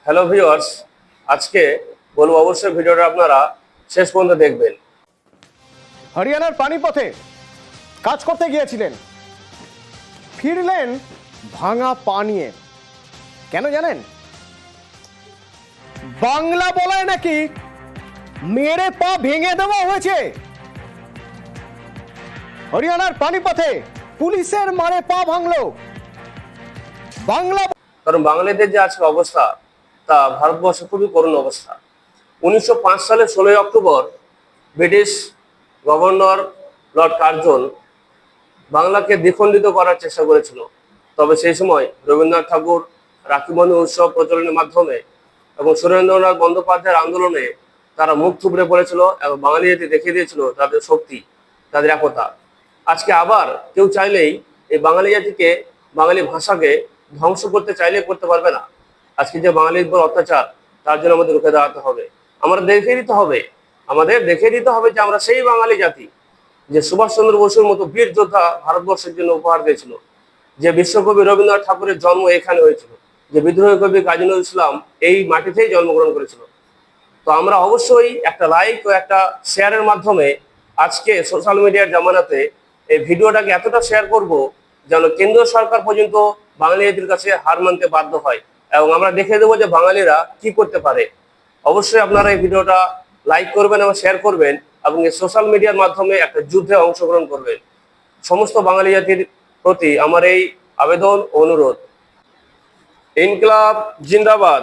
Hello viewers, আজকে বলবো অবশ্যই ভিডিওটা আপনারা শেষ পর্যন্ত দেখবেন। হরিয়ানার পানিপথে কাজ করতে গিয়েছিলেন, ফিরলেন ভাঙা পা নিয়ে। কেন জানেন? বাংলা বলায় নাকি মেরে পা ভেঙে দেওয়া হয়েছে। হরিয়ানার পানিপথে পুলিশের মারে পা ভাঙলো। বাংলা কারণ বাঙালিদের যে আজকে অবস্থা তা ভারতবর্ষে খুবই করুণ অবস্থা। 1905 সালের 16ই October British governor lord Curzon বাংলাকে দ্বিখণ্ডিত করার চেষ্টা করেছিল। তবে সেই সময় রবীন্দ্রনাথ ঠাকুর রাখিবন্ধন উৎসব প্রচলনের মাধ্যমে এবং সুরেন্দ্রনাথ বন্দ্যোপাধ্যায়ের আন্দোলনে তারা মুখ থুবড়ে পড়েছিল এবং বাঙালি জাতি দেখিয়ে দিয়েছিল তাদের শক্তি, তাদের একতা। আজকে আবার কেউ চাইলেই এই বাঙালি জাতিকে, বাঙালি ভাষাকে ধ্বংস করতে চাইলে করতে পারবে না। আজকে যে বাঙালির উপর অত্যাচার, তার জন্য আমাদের রুখে দাঁড়াতে হবে। আমাদের দেখিয়ে দিতে হবে যে আমরা সেই বাঙালি জাতি যে সুভাষচন্দ্র বসুর মতো বীর যোদ্ধা ভারতবর্ষের জন্য উপহার দিয়েছিল, যে বিশ্বকবি রবীন্দ্রনাথ ঠাকুরের জন্ম এখানে হয়েছিল, যে বিদ্রোহী কবি কাজী নজরুল ইসলাম এই মাটিতেই জন্মগ্রহণ করেছিল। তো আমরা অবশ্যই একটা লাইক ও একটা শেয়ারের মাধ্যমে আজকে সোশ্যাল মিডিয়ার জামানাতে এই ভিডিওটাকে এতটা শেয়ার করব যেন কেন্দ্র সরকার পর্যন্ত বাঙালি জাতির কাছে হার মানতে বাধ্য হয় এবং আমরা দেখে দেবো যে বাঙালিরা কি করতে পারে। অবশ্যই আপনারা এই ভিডিওটা লাইক করবেন এবং শেয়ার করবেন এবং এই সোশ্যাল মিডিয়ার মাধ্যমে একটা যুদ্ধে অংশগ্রহণ করবেন। সমস্ত বাঙালি জাতির প্রতি আমার এই আবেদন ও অনুরোধ। ইনকলাব জিন্দাবাদ।